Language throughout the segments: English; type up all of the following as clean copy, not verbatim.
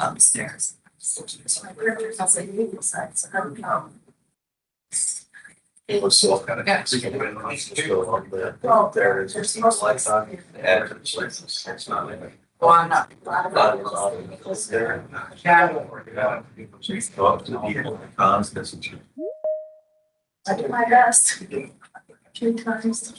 upstairs. It was so kind of. Yeah. Well, there's most like that. It's not like. Oh, I'm not. There. Yeah. Go up to the people, cons, this and. I do my best. 2 times.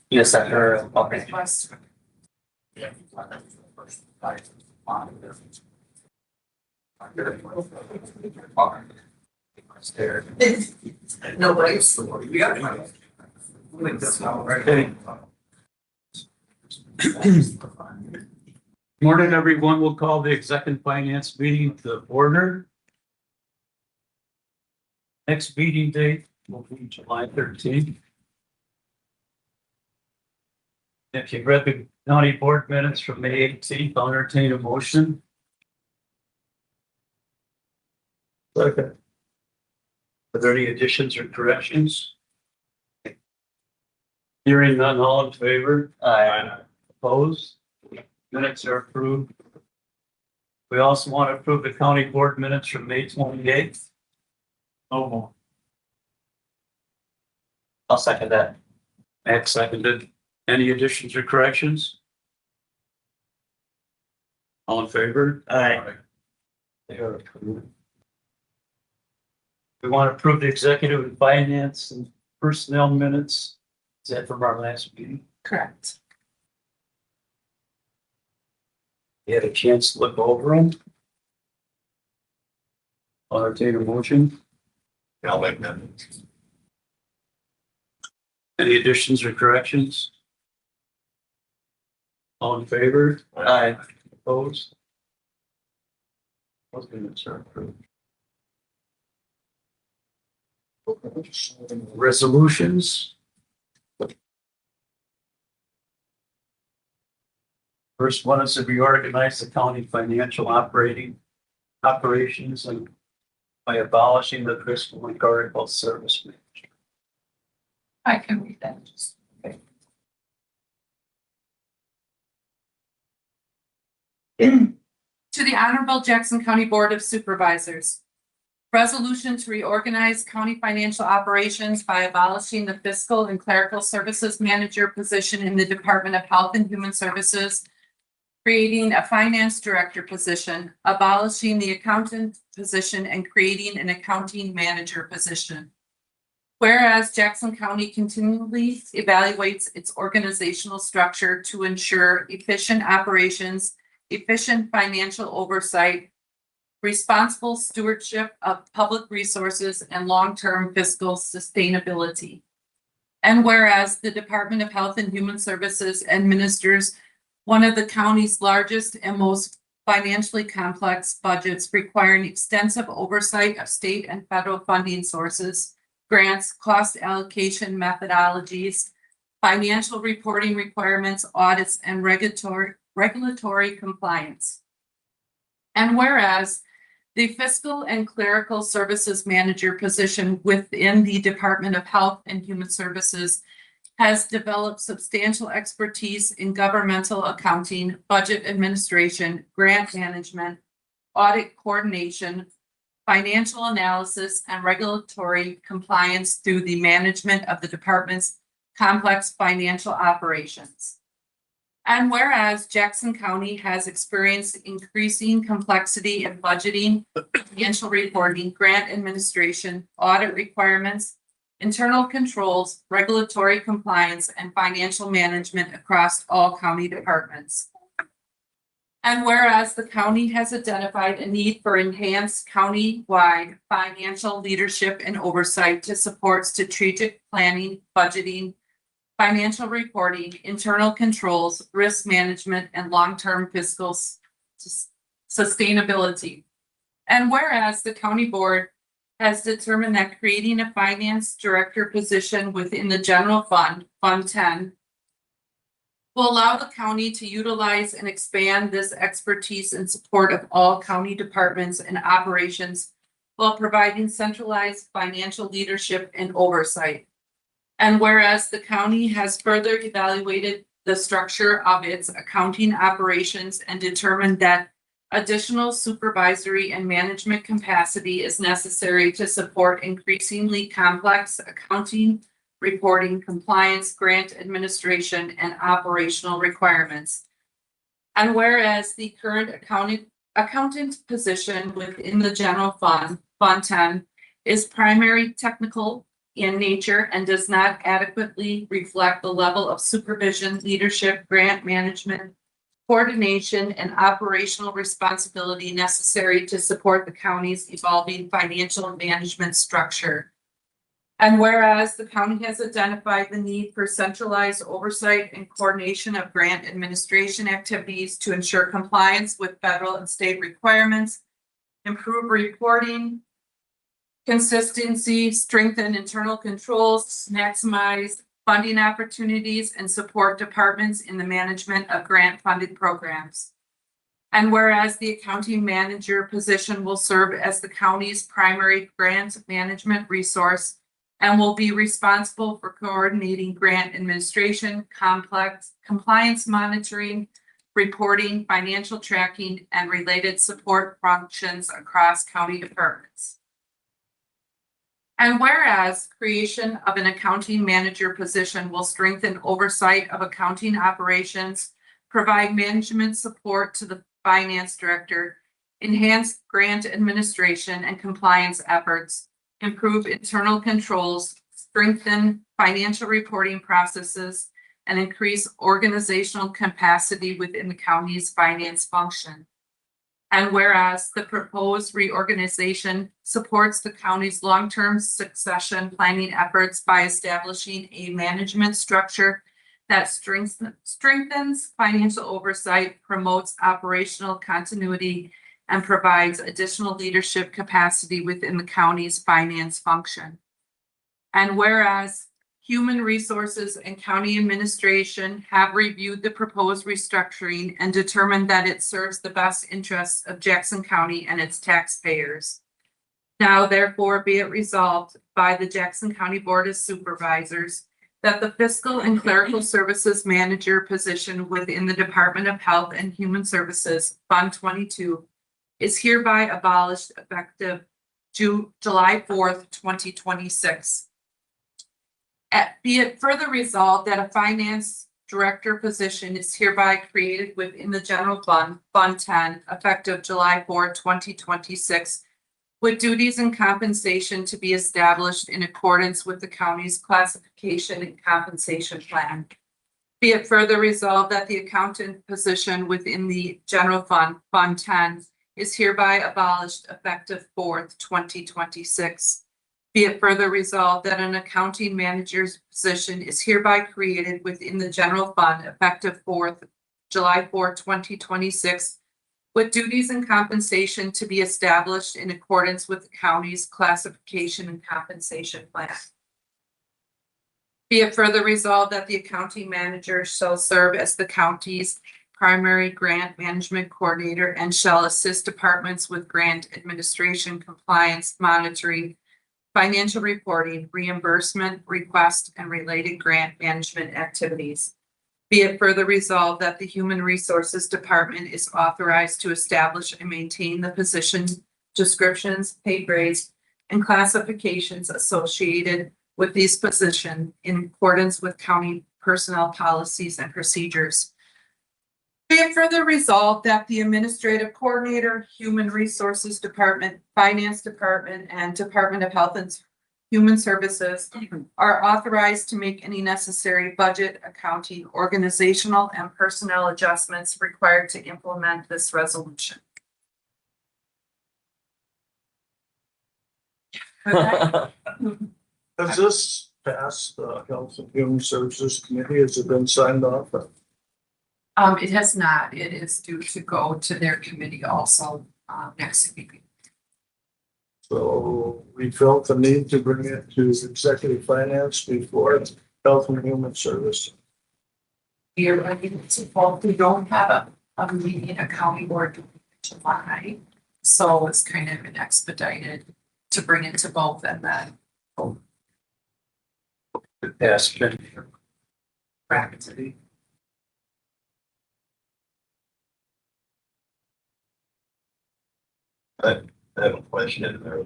Yes, sir. Okay. Nobody's. Morning, everyone. We'll call the executive finance meeting to order. Next meeting date will be July 13th. If you've read the county board minutes from May 18th, I'll entertain a motion. Second. Are there any additions or corrections? Hearing none, all in favor? Aye. Opposed? Minutes are approved. We also want to approve the county board minutes from May 28th. No more. I'll second that. Matt seconded. Any additions or corrections? All in favor? Aye. They are approved. We want to approve the executive and finance and personnel minutes. Is that from our last meeting? Correct. You had a chance to look over them? I'll entertain a motion. I'll make that. Any additions or corrections? All in favor? Aye. Opposed? Those minutes are approved. Resolutions. First one is to reorganize the county financial operations and by abolishing the fiscal and clerical service manager. I can read that. To the Honorable Jackson County Board of Supervisors. Resolution to reorganize county financial operations by abolishing the fiscal and clerical services manager position in the Department of Health and Human Services, creating a finance director position, abolishing the accountant position, and creating an accounting manager position. Whereas Jackson County continually evaluates its organizational structure to ensure efficient operations, efficient financial oversight, responsible stewardship of public resources, and long-term fiscal sustainability. And whereas the Department of Health and Human Services administers one of the county's largest and most financially complex budgets, requiring extensive oversight of state and federal funding sources, grants, cost allocation methodologies, financial reporting requirements, audits, and regulatory compliance. And whereas the fiscal and clerical services manager position within the Department of Health and Human Services has developed substantial expertise in governmental accounting, budget administration, grant management, audit coordination, financial analysis, and regulatory compliance through the management of the department's complex financial operations. And whereas Jackson County has experienced increasing complexity in budgeting, financial reporting, grant administration, audit requirements, internal controls, regulatory compliance, and financial management across all county departments. And whereas the county has identified a need for enhanced county-wide financial leadership and oversight to support strategic planning, budgeting, financial reporting, internal controls, risk management, and long-term fiscal sustainability. And whereas the county board has determined that creating a finance director position within the general fund, Fund 10, will allow the county to utilize and expand this expertise in support of all county departments and operations while providing centralized financial leadership and oversight. And whereas the county has further evaluated the structure of its accounting operations and determined that additional supervisory and management capacity is necessary to support increasingly complex accounting, reporting, compliance, grant administration, and operational requirements. And whereas the current accountant position within the general fund, Fund 10, is primary technical in nature and does not adequately reflect the level of supervision, leadership, grant management, coordination, and operational responsibility necessary to support the county's evolving financial management structure. And whereas the county has identified the need for centralized oversight and coordination of grant administration activities to ensure compliance with federal and state requirements, improve reporting, consistency, strengthen internal controls, maximize funding opportunities, and support departments in the management of grant-funded programs. And whereas the accounting manager position will serve as the county's primary grant management resource and will be responsible for coordinating grant administration, complex compliance monitoring, reporting, financial tracking, and related support functions across county departments. And whereas creation of an accounting manager position will strengthen oversight of accounting operations, provide management support to the finance director, enhance grant administration and compliance efforts, improve internal controls, strengthen financial reporting processes, and increase organizational capacity within the county's finance function. And whereas the proposed reorganization supports the county's long-term succession planning efforts by establishing a management structure that strengthens financial oversight, promotes operational continuity, and provides additional leadership capacity within the county's finance function. And whereas Human Resources and County Administration have reviewed the proposed restructuring and determined that it serves the best interests of Jackson County and its taxpayers. Now therefore be it resolved by the Jackson County Board of Supervisors that the Fiscal and Clerical Services Manager position within the Department of Health and Human Services, Fund 22, is hereby abolished effective July 4th, 2026. Be it further resolved that a finance director position is hereby created within the general fund, Fund 10, effective July 4, 2026, with duties and compensation to be established in accordance with the county's classification and compensation plan. Be it further resolved that the accountant position within the general fund, Fund 10, is hereby abolished effective 4th, 2026. Be it further resolved that an accounting manager's position is hereby created within the general fund effective July 4, 2026, with duties and compensation to be established in accordance with the county's classification and compensation plan. Be it further resolved that the accounting manager shall serve as the county's primary grant management coordinator and shall assist departments with grant administration, compliance, monitoring, financial reporting, reimbursement, request, and related grant management activities. Be it further resolved that the Human Resources Department is authorized to establish and maintain the position descriptions, pay grades, and classifications associated with these positions in accordance with county personnel policies and procedures. Be it further resolved that the Administrative Coordinator, Human Resources Department, Finance Department, and Department of Health and Human Services are authorized to make any necessary budget, accounting, organizational, and personnel adjustments required to implement this resolution. Does this passed the Health and Human Services Committee? Has it been signed off? It has not. It is due to go to their committee also, next week. So we felt the need to bring it to executive finance before Health and Human Service. We are ready to vote. We don't have a meeting, a county board in July. So it's kind of an expedited to bring it to both and then Yes, good. rapidly. I have a question there.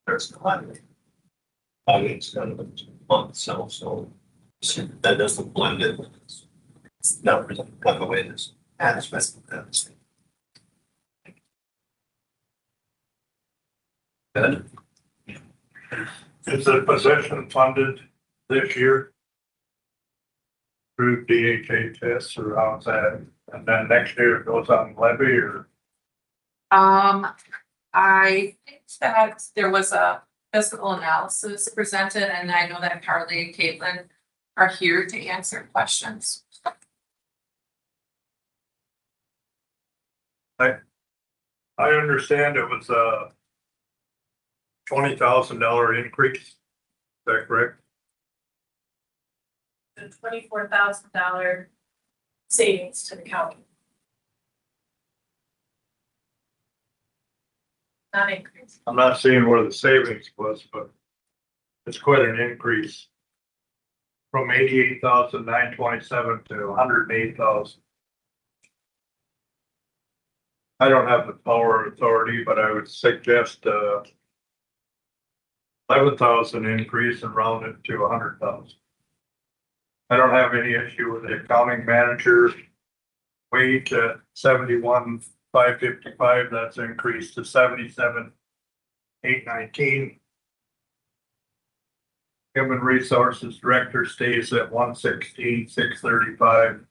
There's not. I mean, it's kind of a month, so that doesn't blend it. It's not really kind of the way this. Good. Is the position funded this year? Through DHHS or how's that? And then next year it goes on levy or? I think that there was a physical analysis presented, and I know that Carly and Caitlin are here to answer questions. I understand it was a $20,000 increase. Is that correct? The $24,000 savings to the county. Not increase. I'm not seeing where the savings was, but it's quite an increase. From 88,927 to 108,000. I don't have the power or authority, but I would suggest 11,000 increase and round it to 100,000. I don't have any issue with the accounting manager wage at 71,555. That's increased to 77,819. Human Resources Director stays at 116,635.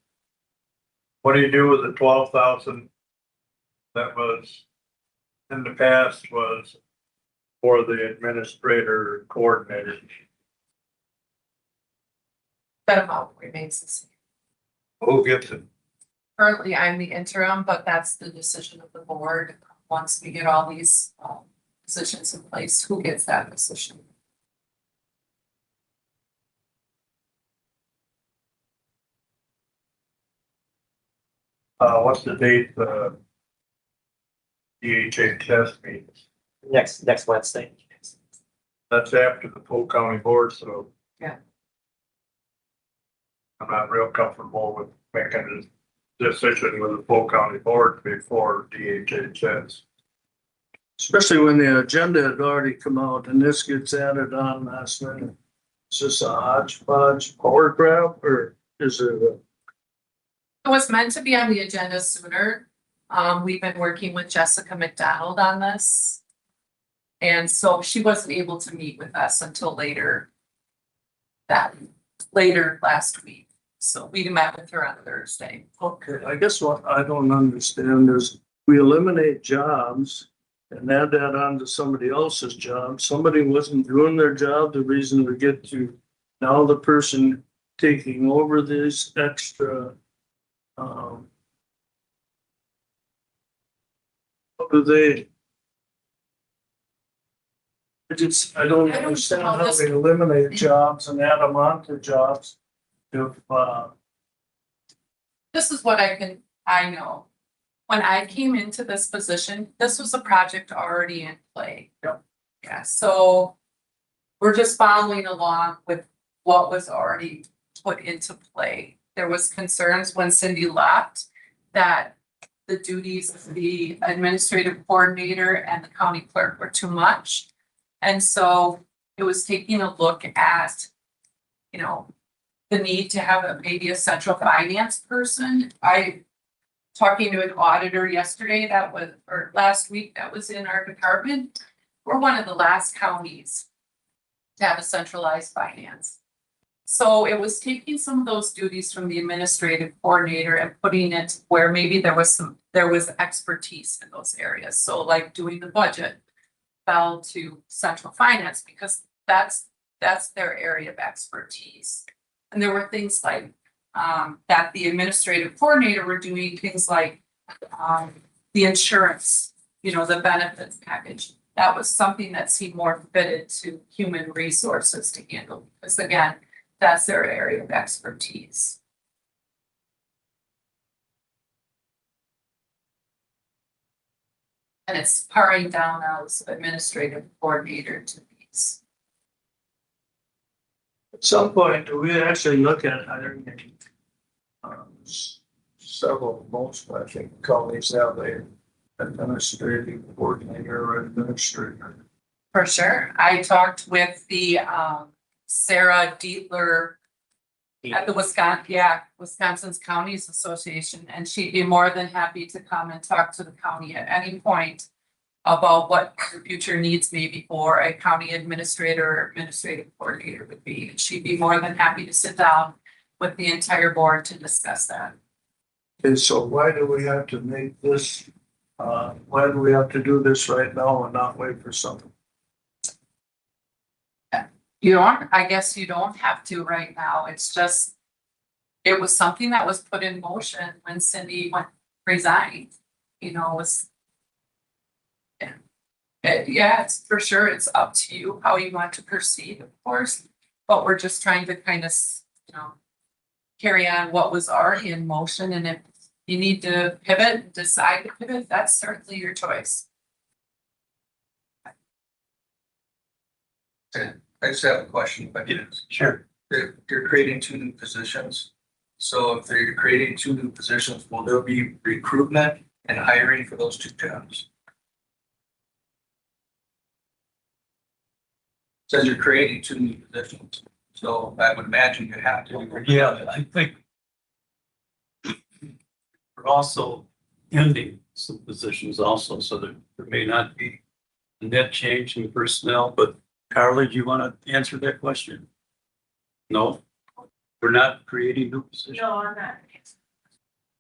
What do you do with the 12,000 that was in the past was for the administrator coordinator? That amount remains the same. Who gets it? Currently, I'm the interim, but that's the decision of the board. Once we get all these positions in place, who gets that position? What's the date the DHHS meetings? Next Wednesday. That's after the full county board, so. Yeah. I'm not real comfortable with making a decision with the full county board before DHHS. Especially when the agenda had already come out and this gets added on last minute. Is this a hodgepodge power grab or is it a? It was meant to be on the agenda sooner. We've been working with Jessica McDonald on this. And so she wasn't able to meet with us until later last week. So we met with her on Thursday. Okay, I guess what I don't understand is we eliminate jobs and add that on to somebody else's job. Somebody wasn't doing their job. The reason we get to now the person taking over this extra, what do they? I don't understand how they eliminate jobs and add them on to jobs. If, This is what I know. When I came into this position, this was a project already in play. Yep. Yeah, so we're just following along with what was already put into play. There was concerns when Cindy left that the duties of the administrative coordinator and the county clerk were too much. And so it was taking a look at, the need to have maybe a central finance person. Talking to an auditor yesterday or last week that was in our department. We're one of the last counties to have a centralized finance. So it was taking some of those duties from the administrative coordinator and putting it where maybe there was expertise in those areas. So like doing the budget fell to central finance because that's that's their area of expertise. And there were things like, that the administrative coordinator were doing things like, the insurance, you know, the benefits package. That was something that seemed more fitted to human resources to handle, because again, that's their area of expertise. And it's paring down as administrative coordinator to these. At some point, do we actually look at hiring several, most, I think, counties have a administrative coordinator or administrator. For sure. I talked with the Sarah Dietler at the Wisconsin's Counties Association, and she'd be more than happy to come and talk to the county at any point about what the future needs may be for a county administrator or administrative coordinator would be. And she'd be more than happy to sit down with the entire board to discuss that. Okay, so why do we have to make this, why do we have to do this right now and not wait for something? You don't, I guess you don't have to right now. It's just, it was something that was put in motion when Cindy resigned, you know, was. Yeah, it's for sure, it's up to you how you want to proceed, of course, but we're just trying to kind of, you know, carry on what was already in motion, and if you need to pivot, decide to pivot, that's certainly your choice. I just have a question, but Sure. you're creating two new positions. So if they're creating two new positions, will there be recruitment and hiring for those two jobs? Says you're creating two new positions, so I would imagine you have to. Yeah, I think we're also ending some positions also, so there may not be a net change in personnel, but Carly, do you want to answer that question? No, we're not creating new positions. No, I'm not.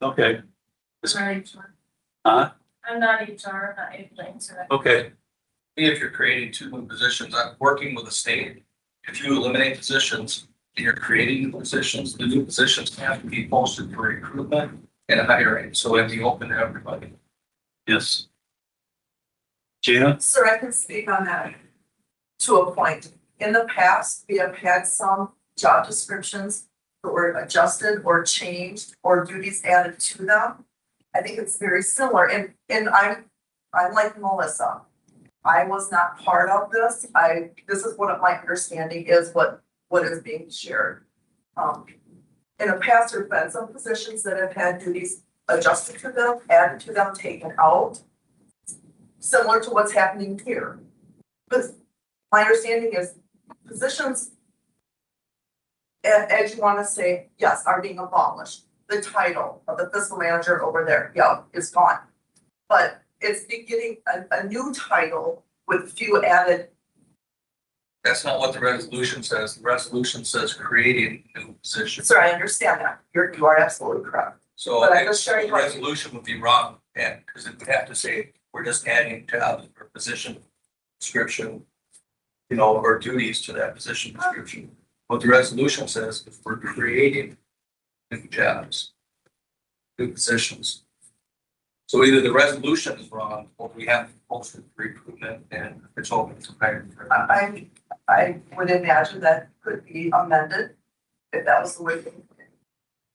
Okay, I'm not HR. huh? I'm not HR, not anything, so. Okay, If you're creating two new positions, I'm working with the state. If you eliminate positions and you're creating new positions, the new positions have to be posted for recruitment and hiring, so it'd be open to everybody. yes. Gina? Sir, I can speak on that to a point. In the past, we have had some job descriptions that were adjusted or changed or duties added to them. I think it's very similar, and I'm like Melissa. I was not part of this. This is what my understanding is, what is being shared. In the past, there've been some positions that have had duties adjusted to them, added to them, taken out. Similar to what's happening here. But my understanding is positions, as you want to say, yes, are being abolished. The title of the fiscal manager over there, yeah, is gone. But it's getting a new title with a few added. That's not what the resolution says. The resolution says creating new positions. Sir, I understand that. You are absolutely correct. So But I'm just sharing the what- resolution would be wrong, and because it would have to say, we're just adding jobs or position description, you know, or duties to that position description. What the resolution says is we're creating new jobs, new positions. So either the resolution is wrong, or we have posted recruitment and it's open to hiring. I would imagine that could be amended if that was the way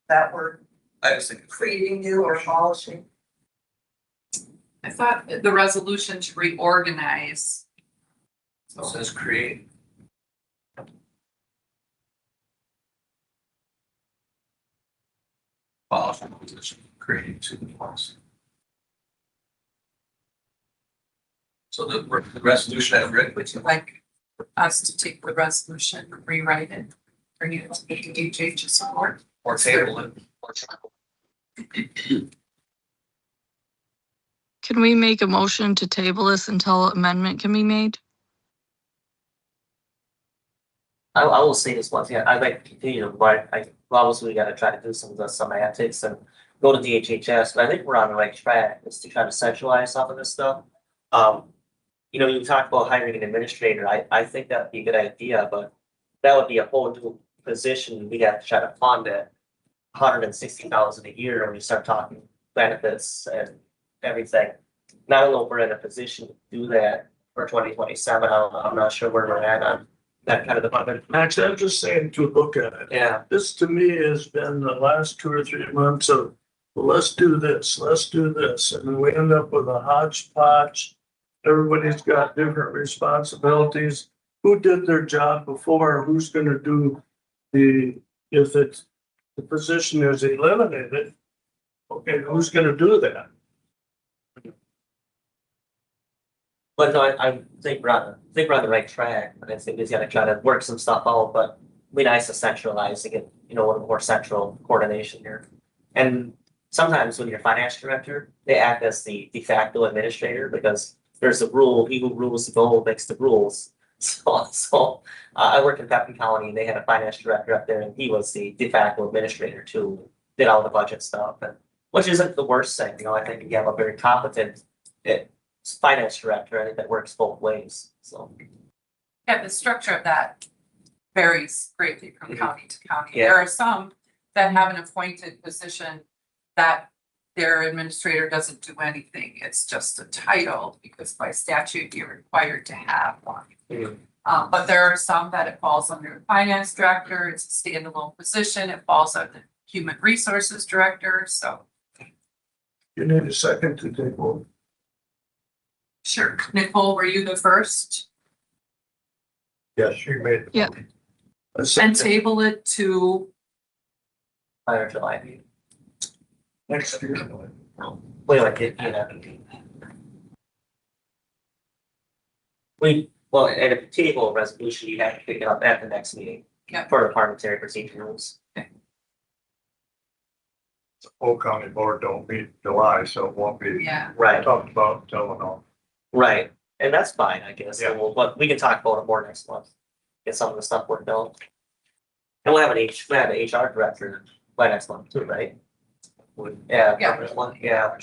that we're I just think it's creating new or abolishing. I thought the resolution to reorganize. it says create. Abolishing position, creating two new ones. So the resolution I've written, Would you like us to take the resolution, rewrite it, bring it to the DHH support? or table it. Can we make a motion to table this until amendment can be made? I will say this once, yeah, I'd like to continue, but obviously we gotta try to do some of the semantics and go to DHHS, but I think we're on the right track, is to try to centralize some of this stuff. You know, you talked about hiring an administrator, I think that'd be a good idea, but that would be a whole new position. We'd have to try to fund it. $160,000 a year when we start talking benefits and everything. And I don't know if we're in a position to do that for 2027. I'm not sure where we're at on that kind of department. Max, I'm just saying to look at it. Yeah, This to me has been the last 2 or 3 months of, well, let's do this, and then we end up with a hodgepodge. Everybody's got different responsibilities. Who did their job before? Who's gonna do if it's, the position is eliminated? Okay, who's gonna do that? but no, I think we're on the right track. And I think he's gonna try to work some stuff out, but it'd be nice to centralize to get, a little more central coordination here. And sometimes when you're finance director, they act as the de facto administrator because there's a rule, he who rules the goal makes the rules. So I worked in Pepin County and they had a finance director up there and he was the de facto administrator too, did all the budget stuff, and which isn't the worst thing, I think you have a very competent finance director, I think that works both ways, so. Yeah, the structure of that varies greatly from county to county. Yeah. There are some that have an appointed position that their administrator doesn't do anything. It's just a title because by statute you're required to have one. Mhm. But there are some that it falls under the finance director. It's a standalone position. It falls under the human resources director. So You need a second to take over. sure. Nicole, were you the first? Yes, she made. the Yeah. motion. A And second table it to, Prior to July. next year. Well, at a table resolution, you have to pick it up at the next meeting. Yeah. For the parliamentary procedure rules. The whole county board don't meet in July, so it won't be yeah. Right, talked about until now. right, and that's fine, I guess, Yeah. but we can talk about it more next month. Get some of the stuff worked out. And we'll have an HR director by next month too, right? Yeah. Yeah. Yeah.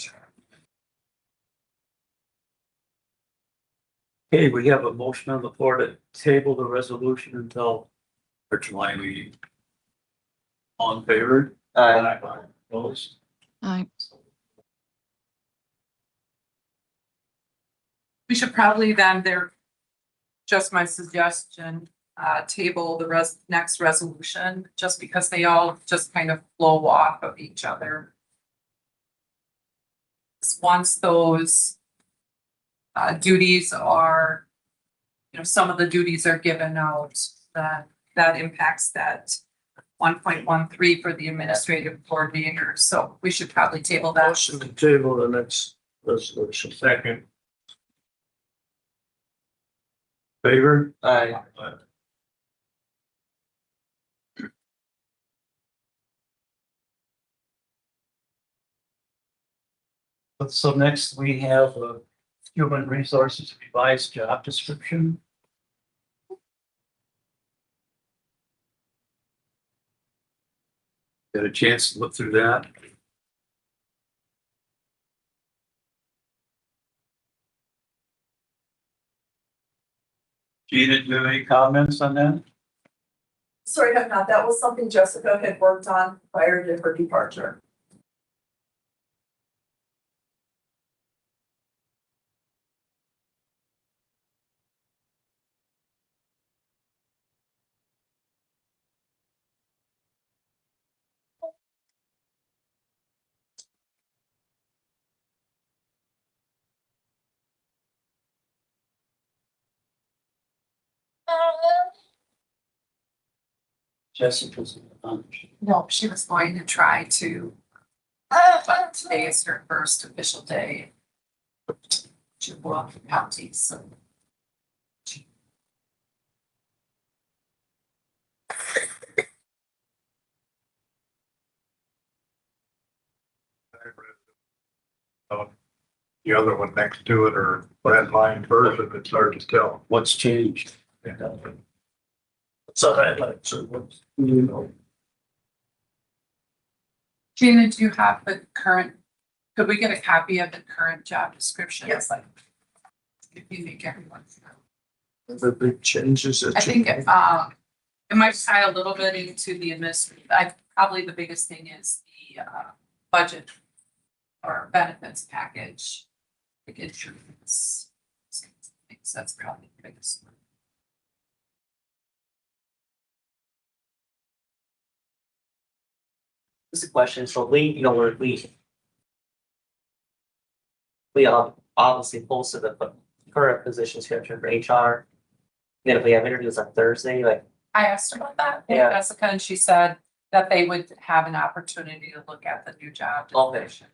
Okay, we have a motion on the floor to table the resolution until our July meeting. All in favor? Opposed? Aye. We should probably then, just my suggestion, table the next resolution, just because they all just kind of flow off of each other. Once those duties are, some of the duties are given out, that impacts that 1.13 for the administrative coordinator, so we should probably table that. Motion to table the next resolution. Second. Favor? So next we have a human resources revised job description. Got a chance to look through that? Gina, do you have any comments on that? Sorry, have not. That was something Jessica had worked on prior to her departure. Jessica's on. No, she was going to try to, but today is her first official day. To walk the county, so. The other one next to it or red line version, it's hard to tell. What's changed? It's a highlight, so what. Gina, do you have the current, could we get a copy of the current job description? Yes. If you make everyone. The big changes that. I think, It might tie a little bit into the administrative, probably the biggest thing is the, budget or benefits package. Like insurance. Things, that's probably the biggest one. This is a question, so we obviously posted the current positions here for HR. Then if we have interviews on Thursday, like, I asked her about that, with Yeah. Jessica, and she said that they would have an opportunity to look at the new job Okay. description.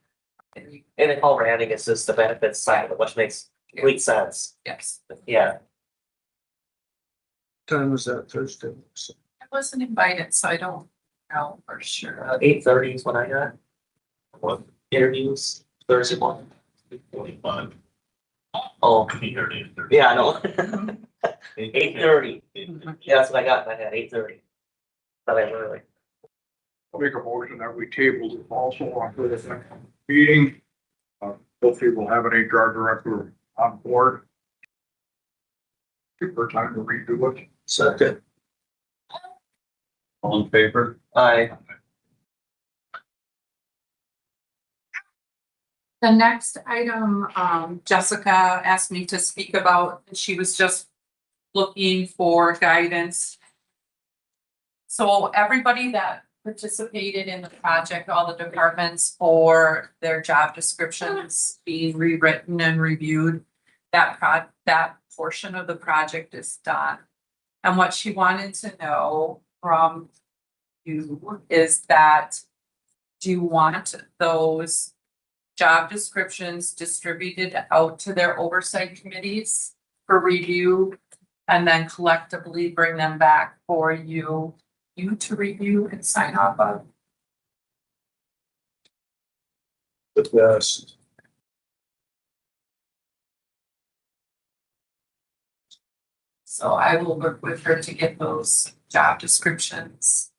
And you- and then all we're adding is just the benefits side of it, which makes complete sense. Yes, Yeah, Time is that Thursday? I wasn't invited, so I don't know for sure. 8:30 is when I got What, interviews, Thursday morning. 45? Oh, Here it is. yeah, I know. 8:30, yeah, that's what I got, I had 8:30. Thought I early. I'll make a motion that we table it also on for the next meeting. Hopefully we'll have an HR director on board. Give her time to redo it. Second. All in favor? The next item, Jessica asked me to speak about, and she was just looking for guidance. So everybody that participated in the project, all the departments for their job descriptions being rewritten and reviewed, that portion of the project is done. And what she wanted to know from you is that, do you want those job descriptions distributed out to their oversight committees for review? And then collectively bring them back for you to review and sign off on? The best. So I will work with her to get those job descriptions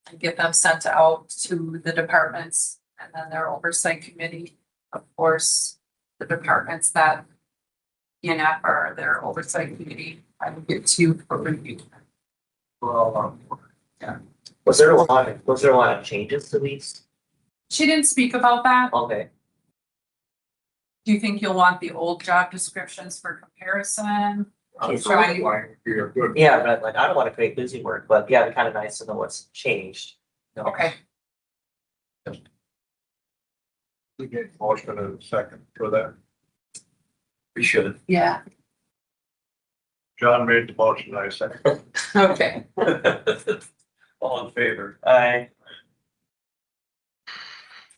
and get them sent out to the departments and then their oversight committee. Of course, the departments that ENF are their oversight committee, I will get to you for review. Was there a lot of changes to these? She didn't speak about that. Okay, Do you think you'll want the old job descriptions for comparison? She's trying- You're good. yeah, but like, I don't wanna create busy work, but yeah, it'd be kinda nice to know what's changed. You know? Okay, We get motion in a second for that. We should. yeah, John made the motion, I second. okay. All in favor?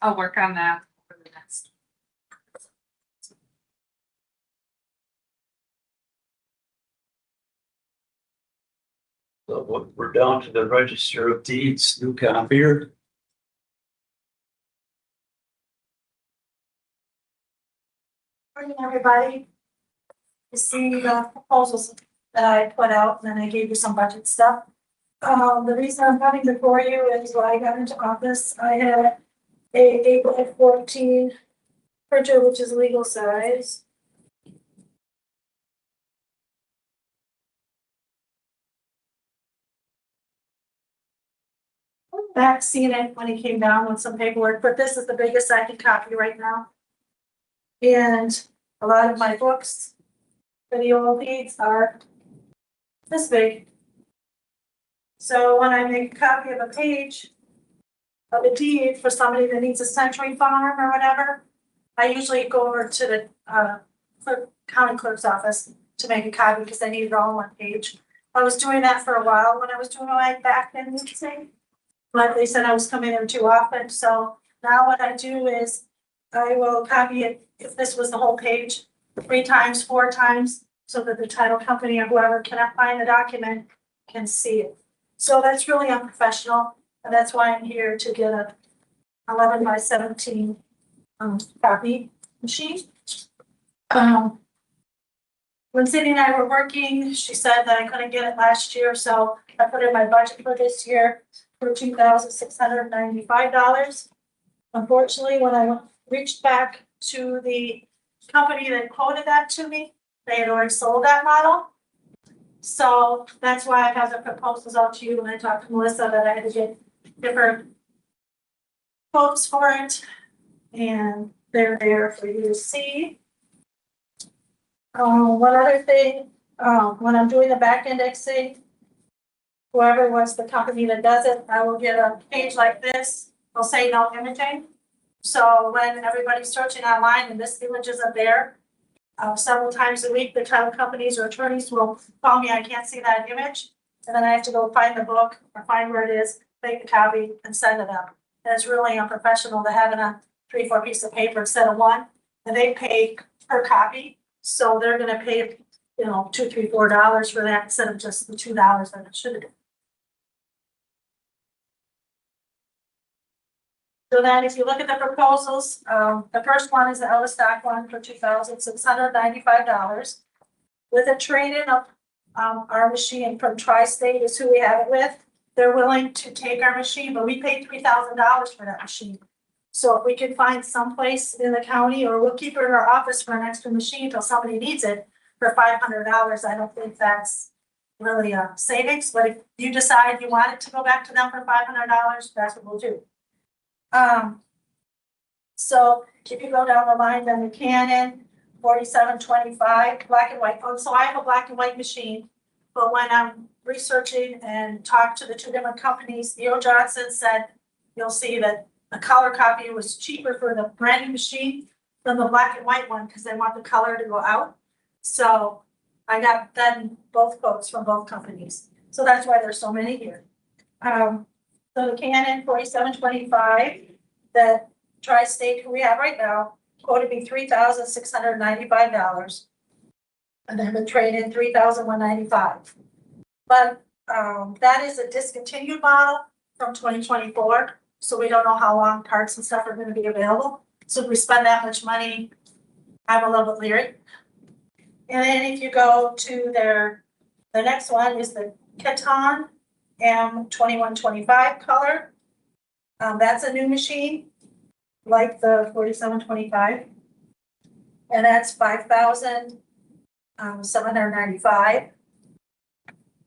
I'll work on that for the next. So we're down to the register of deeds, new copier. Morning, everybody. You see the proposals that I put out, and then I gave you some budget stuff. The reason I'm coming before you is when I got into office, I had a 8x14 printer, which is legal size. Back seen it when he came down with some paperwork, but this is the biggest I can copy right now. And a lot of my books, video feeds are this big. So when I make a copy of a page of a deed for somebody that needs a century farm or whatever, I usually go over to the county clerk's office to make a copy because I need it all on one page. I was doing that for a while when I was doing my back end thing. But they said I was coming in too often, so now what I do is I will copy it, if this was the whole page, 3 times, 4 times, so that the title company or whoever cannot find the document can see it. So that's really unprofessional, and that's why I'm here to get a 11x17 copy machine. When Cindy and I were working, she said that I couldn't get it last year, so I put in my budget for this year for $2,695. Unfortunately, when I reached back to the company that quoted that to me, they had already sold that model. So that's why I have the proposals out to you when I talked to Melissa that I had to get different quotes for it. And they're there for you to see. One other thing, when I'm doing the back indexing, whoever was the company that does it, I will get a page like this. They'll say no imaging. So when everybody's searching online and this image isn't there, several times a week, the title companies or attorneys will call me, I can't see that image. And then I have to go find the book or find where it is, make a copy and send it up. And it's really unprofessional to have it on 3-4 pieces of paper instead of one. And they pay per copy. So they're gonna pay, $2, $3, $4 for that instead of just the $2 that it should have. So then if you look at the proposals, the first one is the out of stock one for $2,695. With a trade-in of our machine from Tri-State is who we have it with. They're willing to take our machine, but we paid $3,000 for that machine. So if we can find someplace in the county, or we'll keep it in our office for an extra machine until somebody needs it for $500, I don't think that's really a savings. But if you decide you want it to go back to them for $500, that's what we'll do. So if you go down the line, then the Canon 4725 black and white. So I have a black and white machine, but when I'm researching and talk to the two different companies, E.O. Johnson said, you'll see that the color copy was cheaper for the brand new machine than the black and white one because they want the color to go out. So I got then both quotes from both companies. So that's why there's so many here. So the Canon 4725 that Tri-State, who we have right now, quoted me $3,695. And then the trade-in $3,195. But that is a discontinued model from 2024. So we don't know how long parts and stuff are going to be available. So if we spend that much money, I'm a little bit leery. And then if you go to the next one is the Keton M2125 color. That's a new machine, like the 4725. And that's $5,795.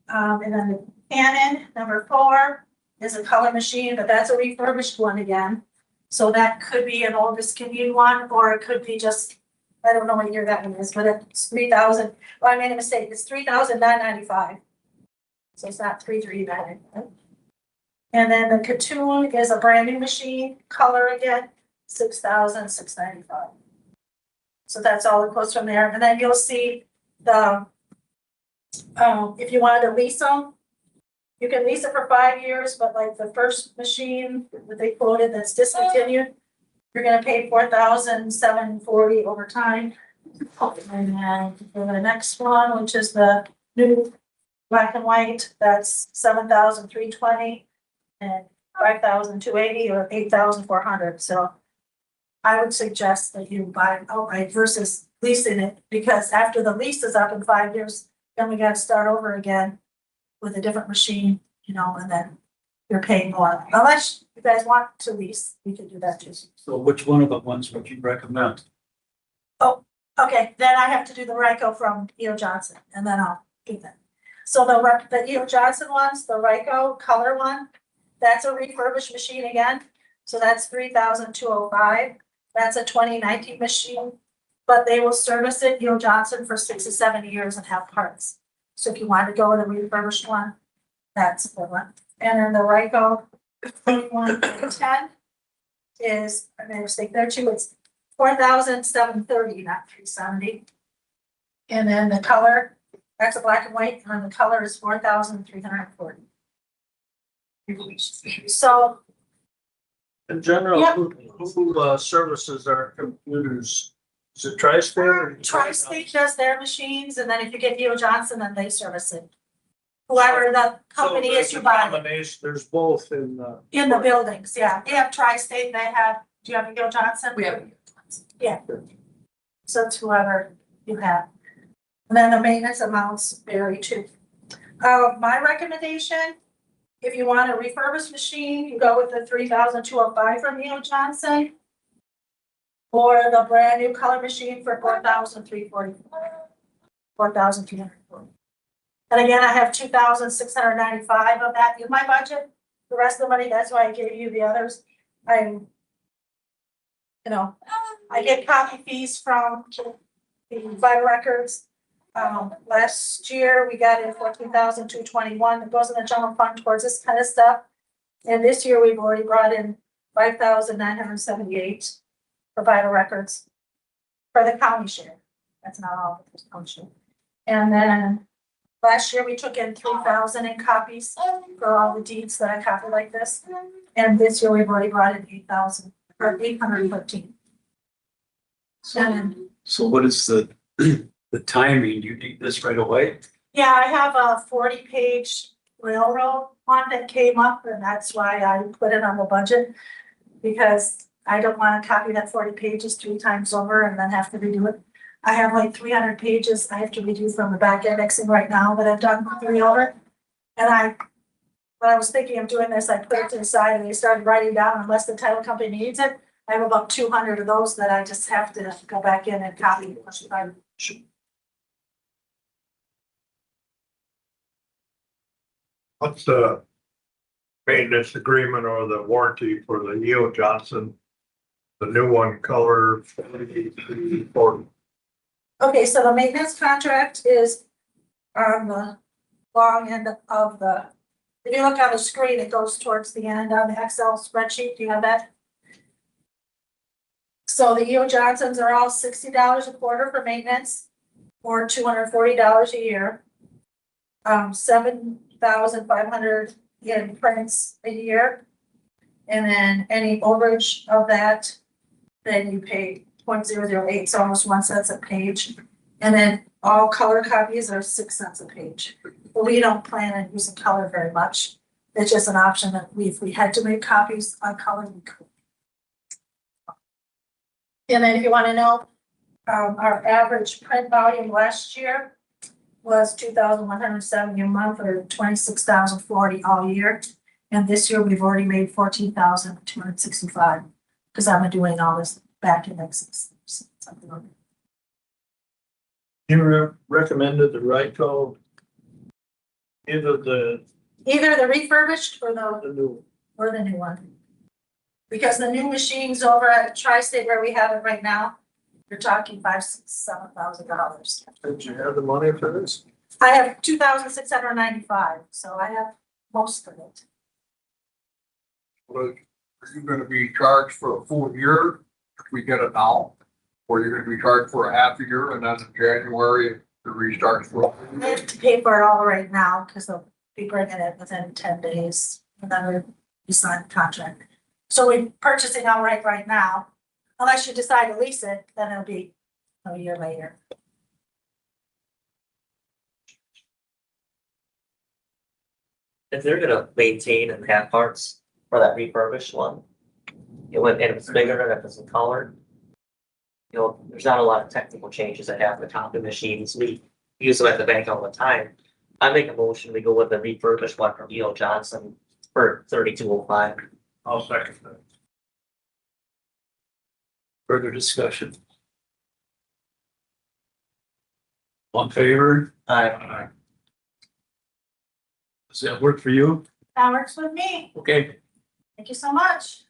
And then the Canon number 4 is a color machine, but that's a refurbished one again. So that could be an old discontinued one, or it could be just, I don't know what year that one is, but it's 3,000. Well, I made a mistake. It's 3,995. So it's not 3,395. And then the Katoon is a brand new machine, color again, 6,695. So that's all the quotes from there. And then you'll see the, if you wanted to lease them, you can lease it for 5 years, but like the first machine that they quoted that's discontinued, you're gonna pay $4,740 over time. And then for the next one, which is the new black and white, that's $7,320 and $5,280 or $8,400. So I would suggest that you buy it outright versus leasing it, because after the lease is up in 5 years, then we gotta start over again with a different machine, and then you're paying more. Unless you guys want to lease, we can do that too. So which one of the ones would you recommend? Okay, then I have to do the Ryko from E.O. Johnson, and then I'll do that. So the E.O. Johnson ones, the Ryko color one, that's a refurbished machine again. So that's $3,205. That's a 2019 machine, but they will service it, E.O. Johnson, for 6 to 7 years and have parts. So if you want to go with a refurbished one, that's a good one. And then the Ryko 2110 is, I made a mistake there too, it's $4,730, not $370. And then the color, that's a black and white, and the color is $4,340. So In general, Yep. who services our computers? Is it Tri-State or? Tri-State does their machines, and then if you get E.O. Johnson, then they service it. Whoever the company is you buy it. Combination, there's both in In the buildings, yeah. They have Tri-State, they have, do you have E.O. Johnson? We have. Yeah. So it's whoever you have. And then the maintenance amounts vary too. My recommendation, if you want a refurbished machine, you go with the 3,205 from E.O. Johnson. Or the brand new color machine for $4,340. $4,340. And again, I have 2,695 of that in my budget. The rest of the money, that's why I gave you the others. I'm, you know, I get copy fees from the vital records. Last year, we got in 14,221. It goes in the general fund towards this kind of stuff. And this year, we've already brought in 5,978 for vital records for the county share. That's not all, but the county share. And then last year, we took in 3,000 in copies for all the deeds that I copied like this. And this year, we've already brought in 8,000 or 815. And So what is the timing? Do you need this right away? yeah, I have a 40-page railroad one that came up, and that's why I put it on the budget. Because I don't want to copy that 40 pages 3 times over and then have to redo it. I have like 300 pages I have to redo from the back indexing right now that I've done with the railroad. And when I was thinking of doing this, I put it to the side and I started writing down unless the title company needs it. I have about 200 of those that I just have to go back in and copy. What's the maintenance agreement or the warranty for the E.O. Johnson? The new one, color 4340. Okay, so the maintenance contract is on the long end of the, if you look on the screen, it goes towards the end on the Excel spreadsheet. Do you have that? So the E.O. Johnsons are all $60 a quarter for maintenance or $240 a year. 7,500 in prints a year. And then any overage of that, then you pay 0.008, so almost 1 cent a page. And then all color copies are 6 cents a page. But we don't plan on using color very much. It's just an option that if we had to make copies on color, we could. And then if you want to know, our average print volume last year was 2,170 a month or 26,040 all year. And this year we've already made 14,265 because I've been doing all this back indexes. You recommended the right code. Either the refurbished or the new. new one. Because the new machines over at Tri-State where we have it right now, you're talking $5,000, $7,000. Did you have the money for this? I have 2,695, so I have most of it. Are you gonna be charged for a full year if we get it now? Or you're gonna be charged for a half a year and then in January the restarts for? I have to pay for it all right now because they'll be bringing it within 10 days and then we sign the contract. So we're purchasing outright right now. Unless you decide to lease it, then it'll be a year later. If they're gonna maintain and have parts for that refurbished one, and if it's bigger and if it's in color, there's not a lot of technical changes that happen to copy machines. We use them at the bank all the time. I make a motion, we go with the refurbished one from E.O. Johnson for 3,205. I'll second that. Further discussion? All in favor? Aye. Does that work for you? That works with me. Okay. Thank you so much.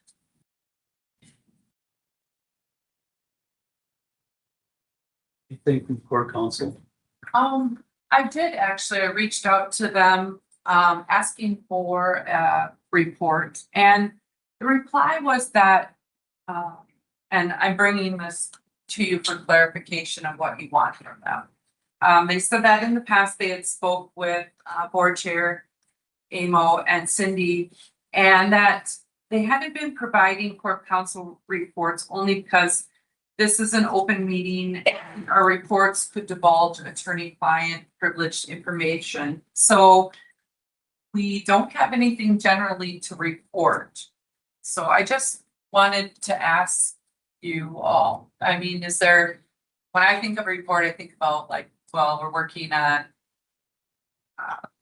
Anything from core council? I did actually, I reached out to them, asking for a report, and the reply was that, and I'm bringing this to you for clarification of what you want from them. They said that in the past they had spoke with, board chair Amo and Cindy, and that they hadn't been providing core council reports only because this is an open meeting and our reports could divulge attorney-client privileged information. So we don't have anything generally to report. So I just wanted to ask you all, I mean, is there, when I think of a report, I think about like, well, we're working on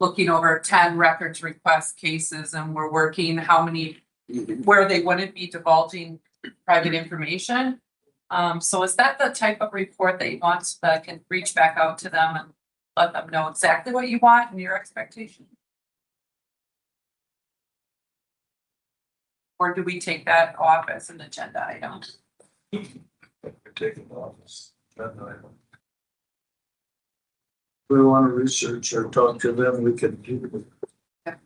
looking over 10 records request cases and we're working how many, where they wouldn't be divulging private information. So is that the type of report that you want so that I can reach back out to them and let them know exactly what you want and your expectation? Or do we take that off as an agenda item? Take it off. We want to research or talk to them, we can do it.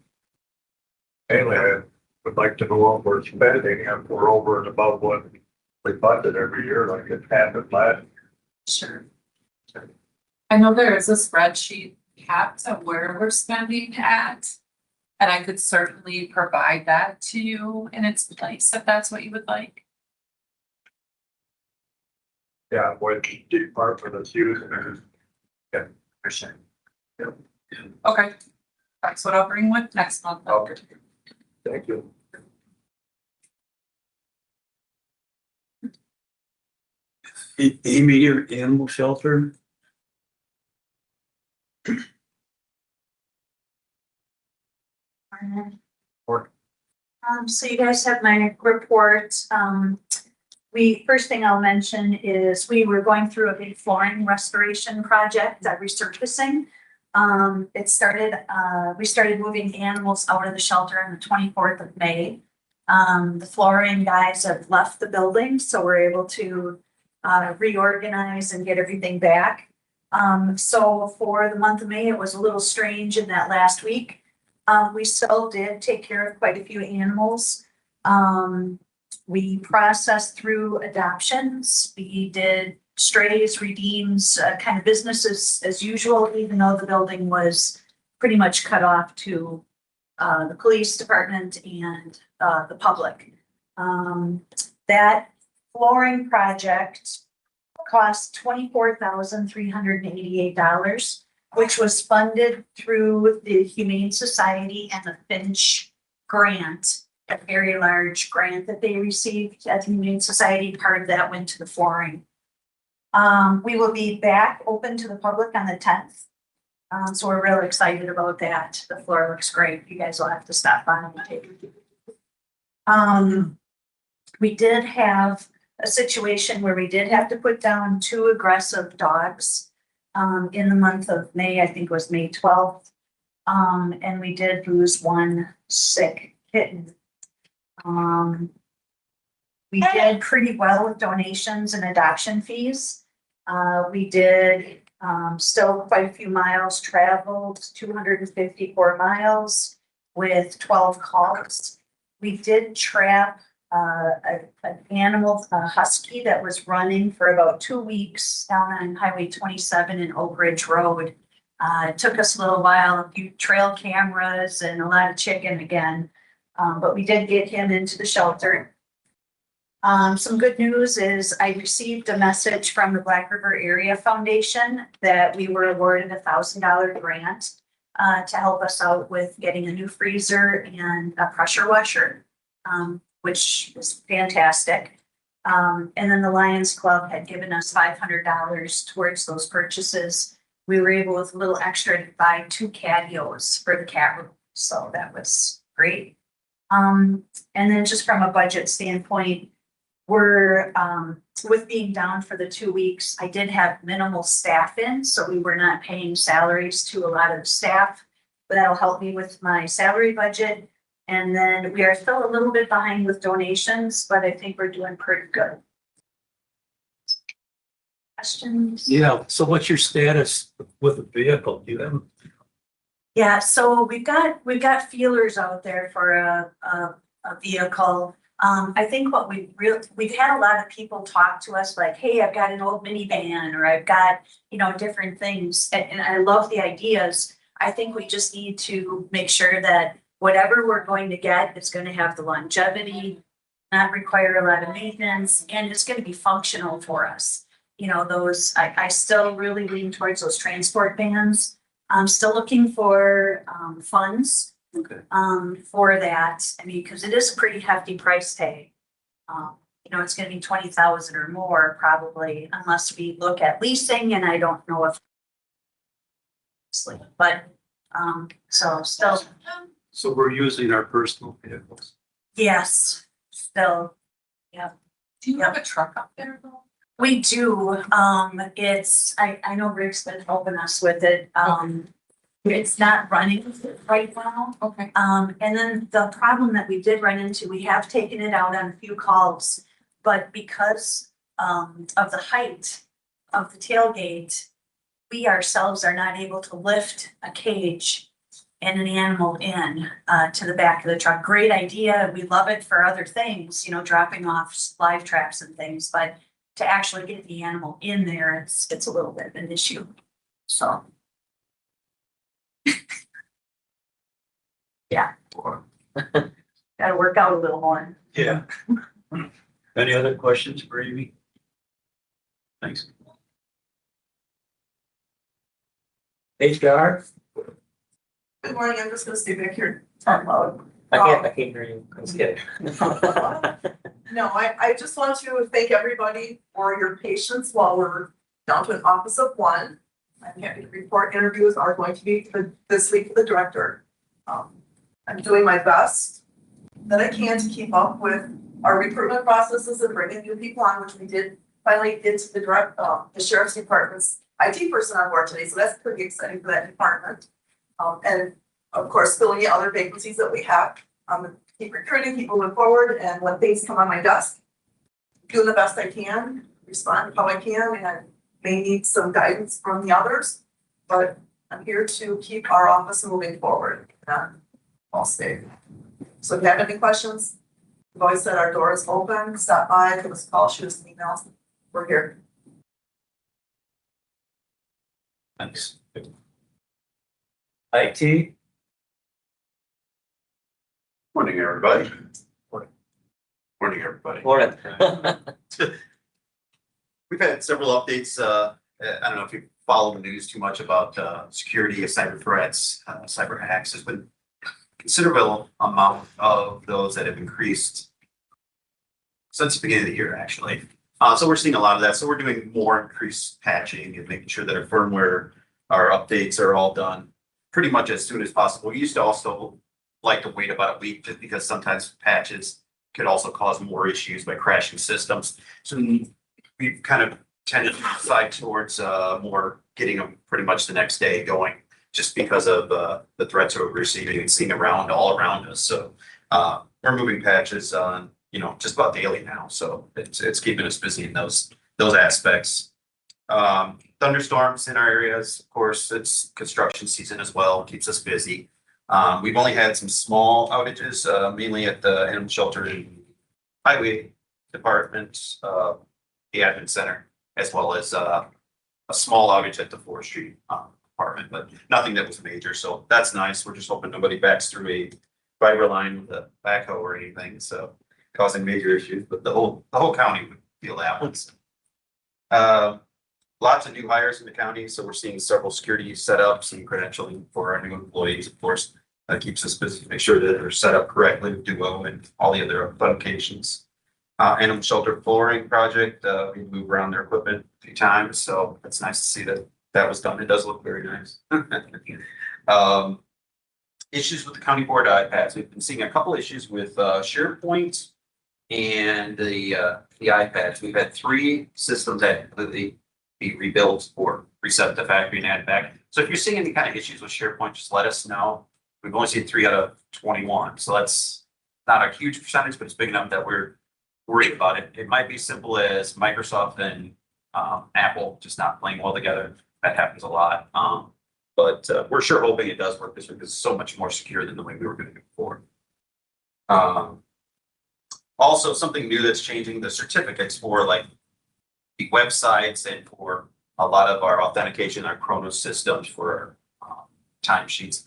Anyway, I would like to know what we're spending if we're over and above what we budget every year, like it happened last. Sure. I know there is a spreadsheet capped of where we're spending at. And I could certainly provide that to you in its place if that's what you would like. Yeah, what department is using it. For sure. Okay, that's what I'll bring with next month. Okay. Thank you. Amy, your animal shelter, So you guys have my report. First thing I'll mention is we were going through a big flooring restoration project, resurfacing. We started moving animals out of the shelter on the 24th of May. The flooring guys have left the building, so we're able to reorganize and get everything back. So for the month of May, it was a little strange in that last week. We still did take care of quite a few animals. We processed through adoptions. We did strays, redeems, kind of business as usual, even though the building was pretty much cut off to the police department and the public. That flooring project cost $24,388, which was funded through the Humane Society and the Finch grant, a very large grant that they received at the Humane Society. Part of that went to the flooring. We will be back open to the public on the 10th. So we're really excited about that. The floor looks great. You guys will have to stop by and take it. We did have a situation where we did have to put down 2 aggressive dogs in the month of May. I think it was May 12th. And we did lose 1 sick kitten. We did pretty well with donations and adoption fees. We did still quite a few miles traveled, 254 miles with 12 calls. We did trap an animal, a husky that was running for about 2 weeks down on Highway 27 in Oak Ridge Road. It took us a little while, a few trail cameras and a lot of chicken again. But we did get him into the shelter. Some good news is I received a message from the Black River Area Foundation that we were awarded a $1,000 grant to help us out with getting a new freezer and a pressure washer, which is fantastic. And then the Lions Club had given us $500 towards those purchases. We were able with a little extra to buy 2 catios for the cat room. So that was great. And then just from a budget standpoint, we're, with being down for the 2 weeks, I did have minimal staff in, so we were not paying salaries to a lot of the staff, but that'll help me with my salary budget. And then we are still a little bit behind with donations, but I think we're doing pretty good. Questions? yeah, so what's your status with the vehicle? Do you have? Yeah, so we've got feelers out there for a vehicle. I think what we've had a lot of people talk to us like, hey, I've got an old minivan or I've got, different things. And I love the ideas. I think we just need to make sure that whatever we're going to get is going to have the longevity, not require a lot of maintenance, and it's going to be functional for us. I still really lean towards those transport vans. I'm still looking for funds. Okay. For that. I mean, because it is a pretty hefty price tag. It's gonna be 20,000 or more probably, unless we look at leasing, and I don't know if. But, so still, So we're using our personal vehicles. yes, still, Do you have a truck up there though? We do, I know Rick's been helping us with it, it's not running right now. Okay. And then the problem that we did run into, we have taken it out on a few calls, but because, of the height of the tailgate, we ourselves are not able to lift a cage and an animal in, to the back of the truck. Great idea, we love it for other things, you know, dropping off live traps and things, but to actually get the animal in there, it's a little bit of an issue, so. Yeah. Gotta work out a little more. Yeah. Any other questions for Amy? Thanks. HR? Good morning, I'm just gonna stay back here, talk loud. I can't hear you. I'm just kidding. No, I just want to thank everybody for your patience while we're down to an office of one. I'm happy to report interviews are going to be this week for the director. I'm doing my best that I can to keep up with our recruitment processes and bringing new people on, which we did finally get to the sheriff's department's IT person on board today, so that's pretty exciting for that department. And of course, filling in other vacancies that we have, keep recruiting, keep moving forward, and when things come on my desk, doing the best I can, respond how I can, and may need some guidance from the others, but I'm here to keep our office moving forward, I'll stay. So if you have any questions, we've always said our door is open, stop by, give us a call, shoot us an email, we're here. Thanks. IT? Morning, everybody. Morning. Morning, everybody. Lauren. We've had several updates. I don't know if you follow the news too much about security, cyber threats, cyber hacks. There's been considerable amount of those that have increased since the beginning of the year, actually. So we're seeing a lot of that. So we're doing more increased patching and making sure that our firmware, our updates are all done pretty much as soon as possible. We used to also like to wait about a week just because sometimes patches could also cause more issues by crashing systems. So we've kind of tended to side towards more getting them pretty much the next day going, just because of the threats we're receiving and seeing all around us. So we're moving patches on, just about daily now. So it's keeping us busy in those aspects. Thunderstorms in our areas, of course, it's construction season as well, keeps us busy. We've only had some small outages, mainly at the animal shelter and highway department, the admin center, as well as a small outage at the forestry department, but nothing that was major. So that's nice. We're just hoping nobody backs through a fiber line with a backhoe or anything, so causing major issues, but the whole county would feel that one. Lots of new hires in the county, so we're seeing several security setups and credentialing for our new employees. Of course, that keeps us busy to make sure that they're set up correctly with Duo and all the other authentications. Animal shelter flooring project, we moved around their equipment a few times, so it's nice to see that was done. It does look very nice. Issues with the county board iPads. We've been seeing a couple issues with SharePoint and the iPads. We've had 3 systems that completely be rebuilt or reset the factory and add back. So if you're seeing any kind of issues with SharePoint, just let us know. We've only seen 3 out of 21. So that's not a huge percentage, but it's big enough that we're worried about it. It might be simple as Microsoft and Apple just not playing well together. That happens a lot. But we're sure hoping it does work this week because it's so much more secure than the way we were doing it before. Also, something new that's changing, the certificates for like the websites and for a lot of our authentication, our Chronos systems for timesheets.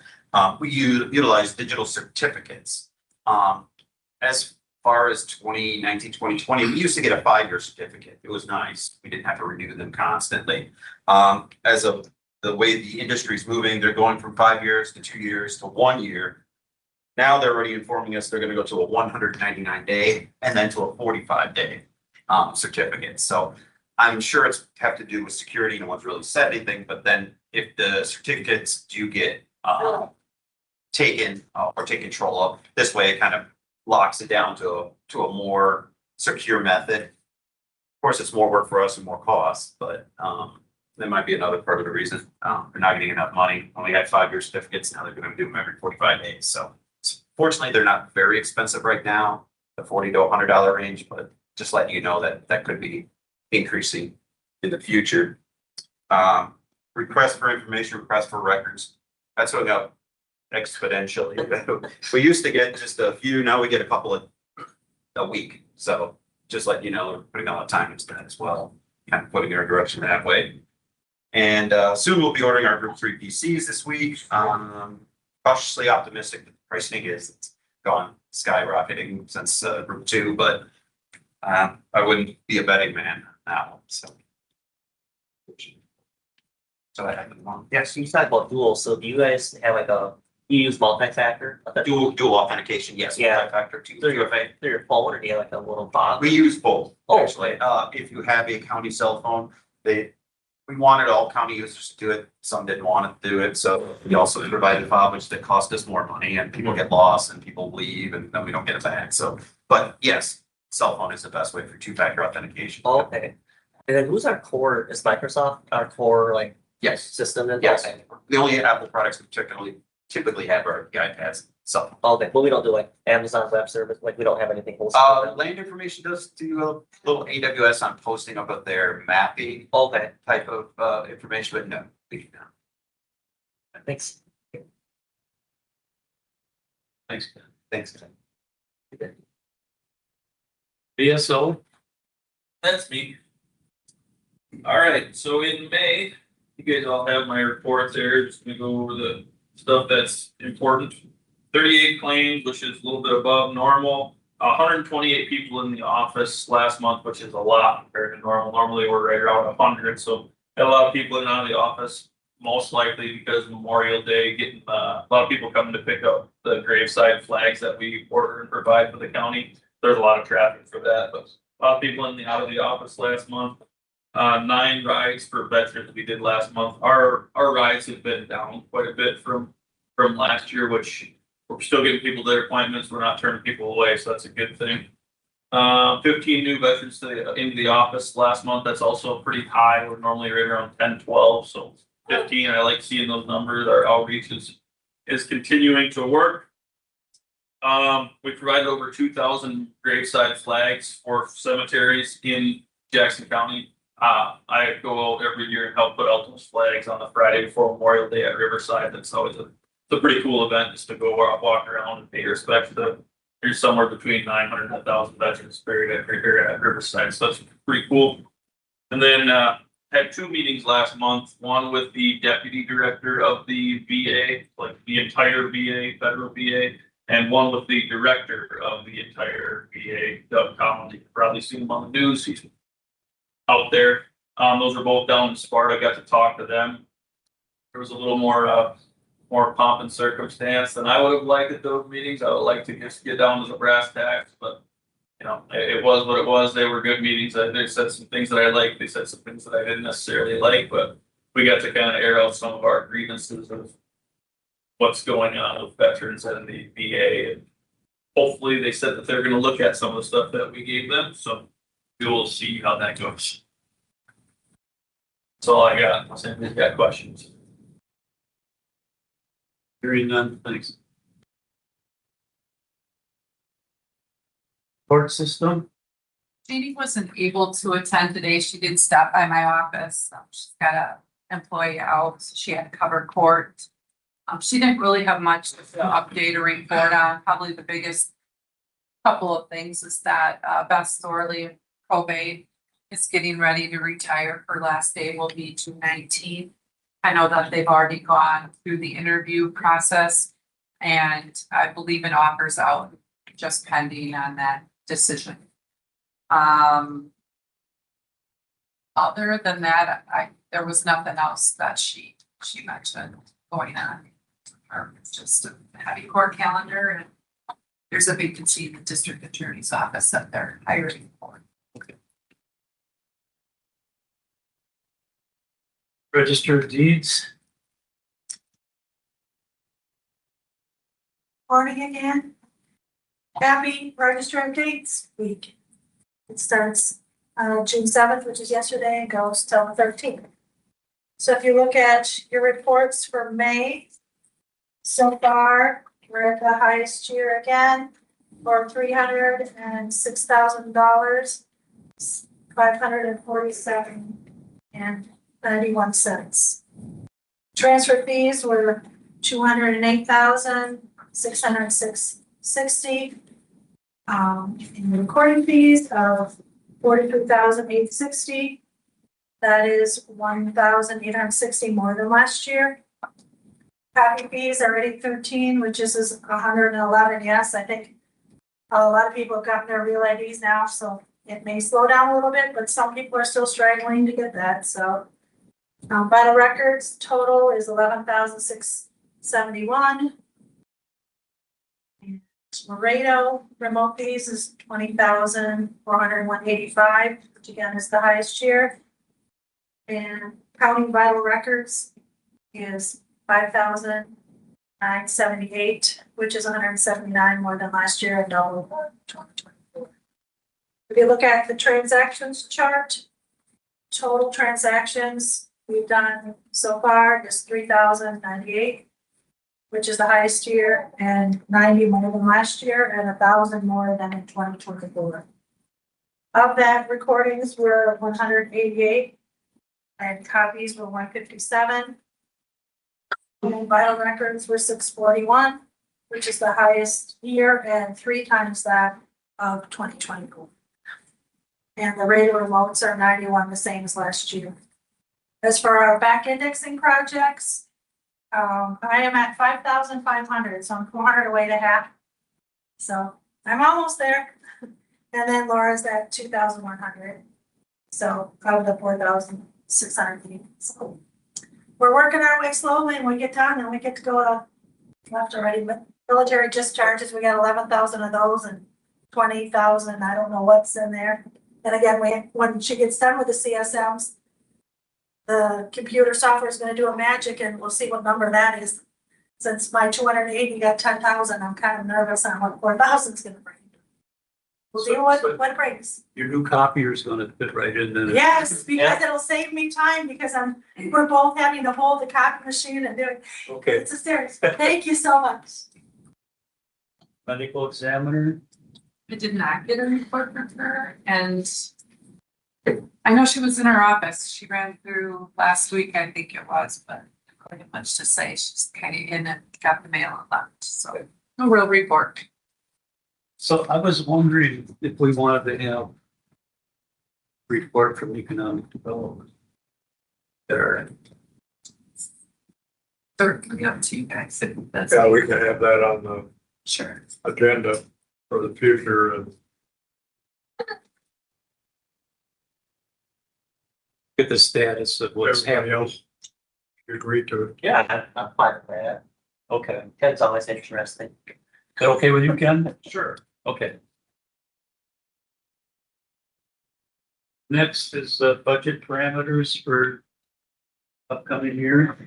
We utilize digital certificates. As far as 2019, 2020, we used to get a 5-year certificate. It was nice. We didn't have to renew them constantly. As of the way the industry is moving, they're going from 5 years to 2 years to 1 year. Now they're already informing us they're going to go to a 199-day and then to a 45-day certificate. So I'm sure it's have to do with security. No one's really said anything, but then if the certificates do get taken or take control of, this way it kind of locks it down to a more secure method. course, it's more work for us and more costs, but, that might be another part of the reason, they're not getting enough money. Only had 5-year certificates, now they're gonna do them every 45 days, so. Fortunately, they're not very expensive right now, the $40 to $100 range, but just letting you know that that could be increasing in the future. Request for information, request for records, that's going up exponentially. We used to get just a few, now we get a couple of a week, so just letting you know, we're putting a lot of time into that as well, kind of putting our direction that way. And soon we'll be ordering our Group 3 PCs this week. Cautiously optimistic that the pricing is it's gone skyrocketing since Group 2, but I wouldn't be a betting man now, so. So I have the one. Yes, you talked about dual, so do you guys have like you use multi-factor? Dual authentication, yes. Yeah. Multi-factor Through 2FA. your phone, or do you have like a little box? We use both, Oh. actually. If you have a county cell phone, we wanted all county users to do it. Some didn't want to do it, so we also provided fob, which that cost us more money, and people get lost and people leave and then we don't get it back. So, but yes, cell phone is the best way for two-factor authentication. Okay. And then who's our core, is Microsoft our core like Yes, system then? yes. Okay. The only Apple products we typically have are the iPads, cell phone. Okay, but we don't do like Amazon Web Service, like we don't have anything hosted. Land Information does do a little AWS on posting up of their mapping Okay, type of information, but no, we do not. thanks. Thanks. Thanks. BSO, That's me. All right, so in May, you guys all have my report there, just gonna go over the stuff that's important. 38 claims, which is a little bit above normal. 128 people in the office last month, which is a lot compared to normal. Normally, we're right around 100, so had a lot of people in and out of the office. Most likely because Memorial Day, getting a lot of people coming to pick up the graveside flags that we order and provide for the county. There's a lot of traffic for that, but a lot of people in and out of the office last month. 9 rides for veterans we did last month. Our rides have been down quite a bit from last year, which we're still getting people their appointments. We're not turning people away, so that's a good thing. 15 new veterans into the office last month. That's also pretty high. We're normally right around 10, 12, so 15. I like seeing those numbers. Our outreach is continuing to work. We provided over 2,000 graveside flags for cemeteries in Jackson County. I go out every year and help put out those flags on the Friday before Memorial Day at Riverside. That's always a pretty cool event, just to go walk around and pay respect to there's somewhere between 900 and 1,000 veterans buried at Riverside. So that's pretty cool. And then had 2 meetings last month, one with the deputy director of the VA, like the entire VA, federal VA, and one with the director of the entire VA, Doug Collins. You've probably seen him on the news. He's out there. Those are both down in Sparta. Got to talk to them. There was a little more pomp and circumstance than I would have liked at those meetings. I would like to just get down to the brass tacks, but you know, it was what it was. They were good meetings. They said some things that I liked. They said some things that I didn't necessarily like, but we got to kind of air out some of our grievances of what's going on with veterans and the VA. And hopefully they said that they're going to look at some of the stuff that we gave them. So we will see how that goes. That's all I got. Unless anybody's got questions. hearing none, thanks. Court system, Jeannie wasn't able to attend today. She did stop by my office. She's got a employee out, so she had to cover court. She didn't really have much to update or report on. Probably the biggest couple of things is that Beth Storley, probate, is getting ready to retire. Her last day will be 2/19. I know that they've already gone through the interview process, and I believe an offer's out, just pending on that decision. Other than that, there was nothing else that she mentioned going on. Or just a heavy court calendar, and there's a vacancy in the district attorney's office that they're hiring for. register of deeds, Morning again. Happy Register of Deeds Week. It starts June 7th, which is yesterday, and goes till the 13th. So if you look at your reports for May, so far, we're at the highest year again, for $306,000, $547.91. Transfer fees were $208,606.60. And recording fees of $43,860. That is $1,860 more than last year. Copy fees are already 13, which is $111. Yes, I think a lot of people have gotten their real IDs now, so it may slow down a little bit, but some people are still struggling to get that, so. Vital records total is $11,671. Laredo remote fees is $20,401.85, which again is the highest year. And counting vital records is $5,978, which is $179 more than last year and double 2024. If you look at the transactions chart, total transactions we've done so far is 3,098, which is the highest year, and 90 more than last year, and 1,000 more than in 2024. Of that, recordings were 188, and copies were 157. And vital records were 641, which is the highest year and 3 times that of 2024. And the radio remotes are 91, the same as last year. As for our back indexing projects, I am at 5,500, so I'm 400 away to half. So I'm almost there. And then Laura's at 2,100. So out of the 4,600. So we're working our way slowly, and we get done, and we get to go to left already. But military discharges, we got 11,000 of those, and 20,000. I don't know what's in there. And again, when she gets done with the CSMs, the computer software is going to do a magic, and we'll see what number that is. Since my 280 got 10,000, I'm kind of nervous on what 4,000 is going to bring. We'll see what it brings. Your new copier is gonna fit right in there. Yes, because it'll save me time, because we're both having to hold the copy machine and do it. Okay, It's hysterical. Thank you so much. medical examiner, I did not get a report from her, and I know she was in her office. She ran through last week, I think it was, but not really much to say. She's kind of in and got the mail and left, so no real report. so I was wondering if we wanted to have report from economic development. There, Certainly up to you guys. That's Yeah, we can have that on the sure. agenda for the future and get the status of what's everybody happening. else agree to it. Yeah, I'm fine with that. Okay, Ken's always interesting. is that okay with you, Ken? Sure. Okay. Next is budget parameters for upcoming year.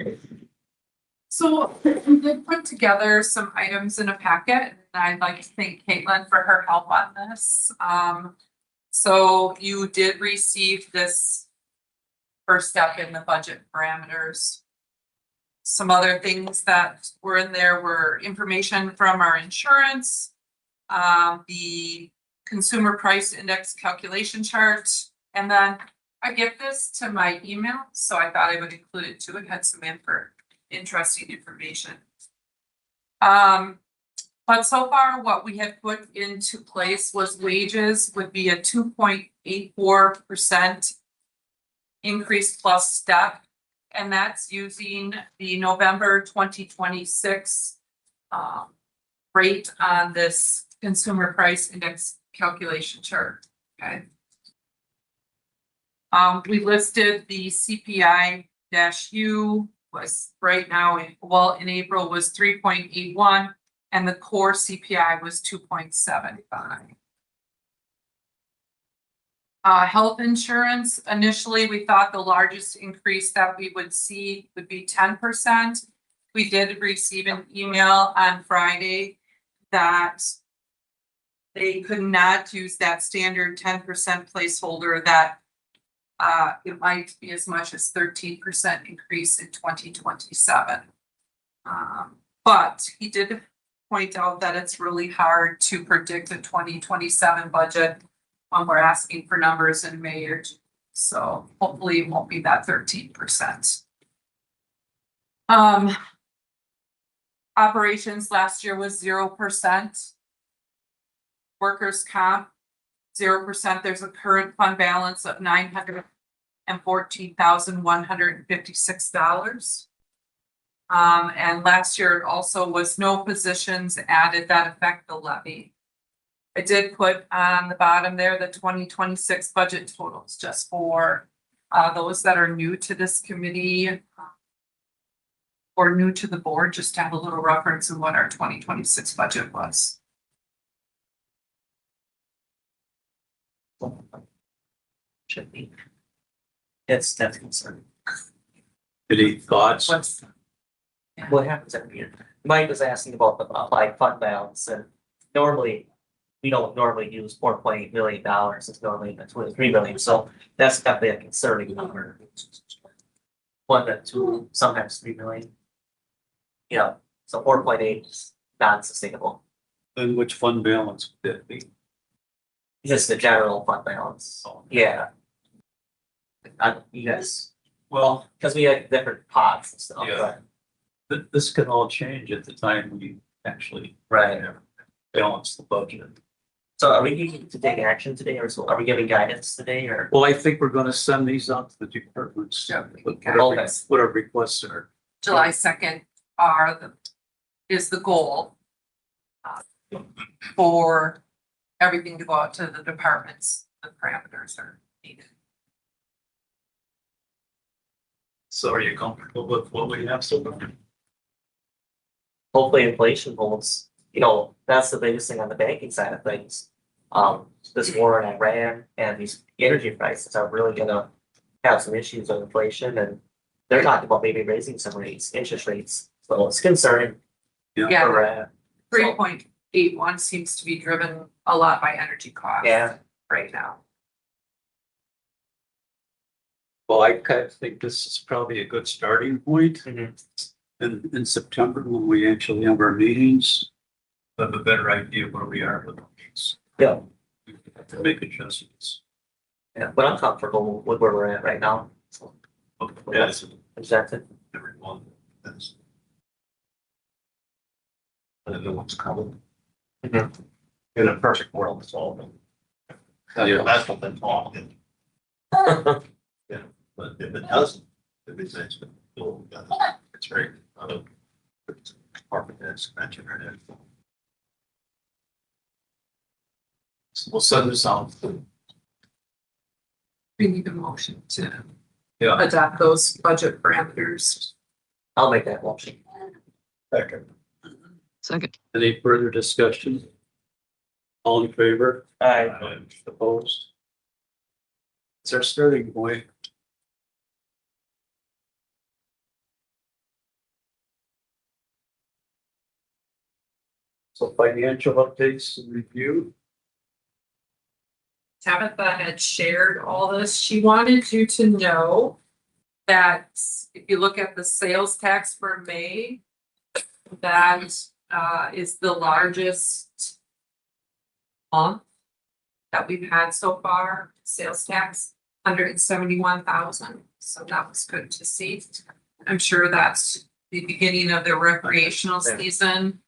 So we did put together some items in a packet, and I'd like to thank Caitlin for her help on this. So you did receive this first step in the budget parameters. Some other things that were in there were information from our insurance, the consumer price index calculation chart, and then I get this to my email, so I thought I would include it too. It had some interesting information. But so far, what we had put into place was wages would be a 2.84% increase plus step. And that's using the November 2026 rate on this consumer price index calculation chart. Okay. We listed the CPI-U was right now, in April was 3.81, and the core CPI was 2.75. Health insurance, initially, we thought the largest increase that we would see would be 10%. We did receive an email on Friday that they could not use that standard 10% placeholder that it might be as much as 13% increase in 2027. But he did point out that it's really hard to predict a 2027 budget when we're asking for numbers in May or June. So hopefully it won't be that 13%. Operations last year was 0%. Workers' comp, 0%. There's a current fund balance of $914,156. And last year it also was no positions added that affect the levy. I did put on the bottom there the 2026 budget totals just for those that are new to this committee or new to the board, just to have a little reference of what our 2026 budget was. Should be. That's concerning. Any thoughts? What's What happens every year? Mike was asking about the applied fund balance, and normally, we don't normally use $4.8 million, it's normally the 23 million, so that's definitely a concerning number. 1 to 2, sometimes 3 million. Yeah, so 4.8 is not sustainable, Then which fund balance would that be? just the general fund balance, yeah. You guys, Well, because we had different pots and stuff, Yeah. but, this can all change at the time we actually right. balance the budget. So are we needing to take action today, or so are we giving guidance today, or? Well, I think we're gonna send these out to the departments. Yeah. What our requests are. July 2nd is the goal for everything to go out to the departments. The parameters are needed. So are you comfortable with what we have so far? Hopefully inflation holds, that's the biggest thing on the banking side of things. This war in Iran and these energy prices are really gonna have some issues with inflation, and they're talking about maybe raising some rates, interest rates, so it's concerning. Yeah. For, 3.81 seems to be driven a lot by energy costs. Yeah. Right now. Well, I kind of think this is probably a good starting point. Mhm. In September, when we actually have our meetings, we'll have a better idea where we are with things. Yeah. To make adjustments. Yeah, but I'm comfortable with where we're at right now, so. Yes. Exactly. Everyone, that's. I know what's coming. Mhm. In a perfect world, it's all. Yeah. That's what they're talking. Yeah, but if it doesn't, if it's, it's very, department heads mentioned right now. So we'll send this out. We need a motion to Yeah. adopt those budget parameters. I'll make that motion. Second. Second. Any further discussion? All in favor? Aye. Opposed? It's our starting point. So financial updates and review. Tabitha had shared all this. She wanted you to know that if you look at the sales tax for May, that is the largest month that we've had so far, sales tax, 171,000. So that was good to see. I'm sure that's the beginning of the recreational season,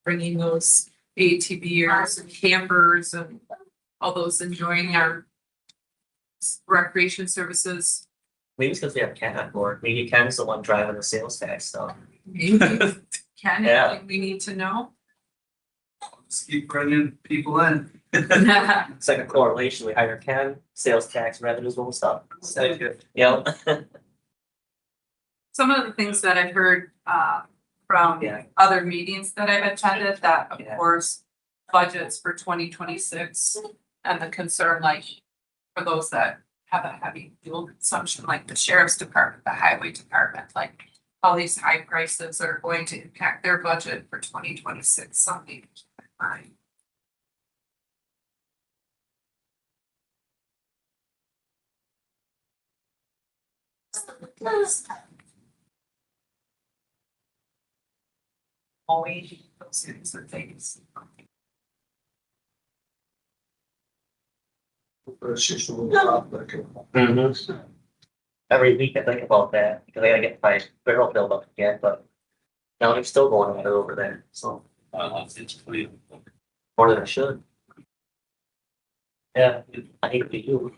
bringing those ATVers and campers and all those enjoying our recreation services. Maybe it's because we have Ken on board, maybe Ken's the one driving the sales tax, so. Maybe. Ken, Yeah. anything we need to know? Just keep bringing people in. It's like a correlation, we hire Ken, sales tax revenues will stop. Yeah. Some of the things that I've heard from Yeah. other meetings that I've attended, that of Yeah. course, budgets for 2026 and the concern, like for those that have a heavy fuel consumption, like the sheriff's department, the highway department, like all these high prices are going to impact their budget for 2026, something to keep in mind. Always those things are things. It's just a little topic. Every week I think about that, because I gotta get my barrel filled up again, but now I'm still going at it over there, so It's clean. more than I should. Yeah, I hate to be you.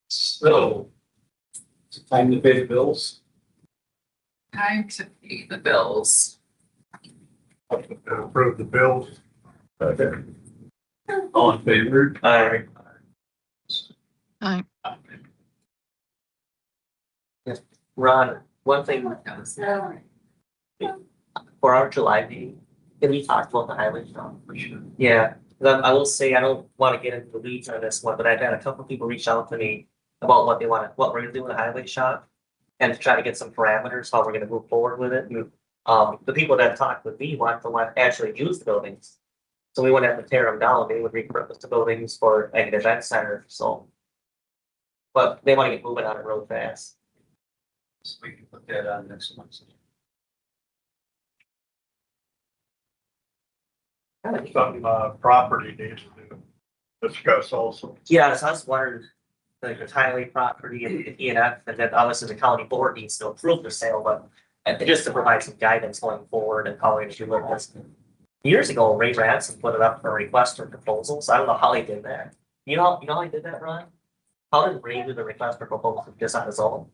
So. It's time to pay the bills. Time to pay the bills. Approve the bills. All in favor? Alright. Ron, one thing for our July meeting, can we talk about the highway stuff? Yeah, 'cause I will say, I don't wanna get into the weeds on this one, but I've had a couple people reach out to me about what they wanna, what we're gonna do in the highway shop. And to try to get some parameters, how we're gonna move forward with it. The people that talked with me want to actually use the buildings. So we wouldn't have to tear them down, they would repurpose the buildings for like an event center, so. But they wanna get moving on it real fast. So we can put that on next month. Some, property needs to discuss also. Yeah, so I was wondering, like the highway property and ENF, and then obviously the county board needs to approve the sale, but. And just to provide some guidance going forward and how we should look at this. Years ago, Ray Ransom put it up for a request for proposals. I don't know how he did that. You know how he did that, Ron? How did Ray do the request for proposals just on his own?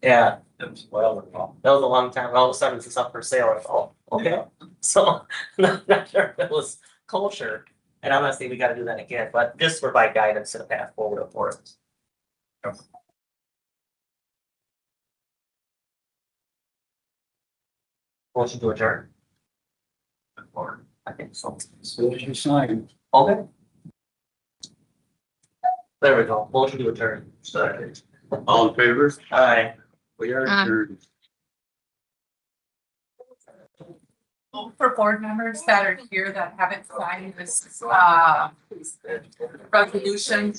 Yeah, That was well. that was a long time. All of a sudden it's up for sale. It's all, okay. So, not sure if it was culture. And I'm not saying we gotta do that again, but just provide guidance to the path forward for us. Motion to adjourn. Or, I think so. As soon as you sign. Okay. There we go. Motion to adjourn. Second. All in favor? Aye. We are Aye. adjourned. For board members that are here that haven't signed this, resolution,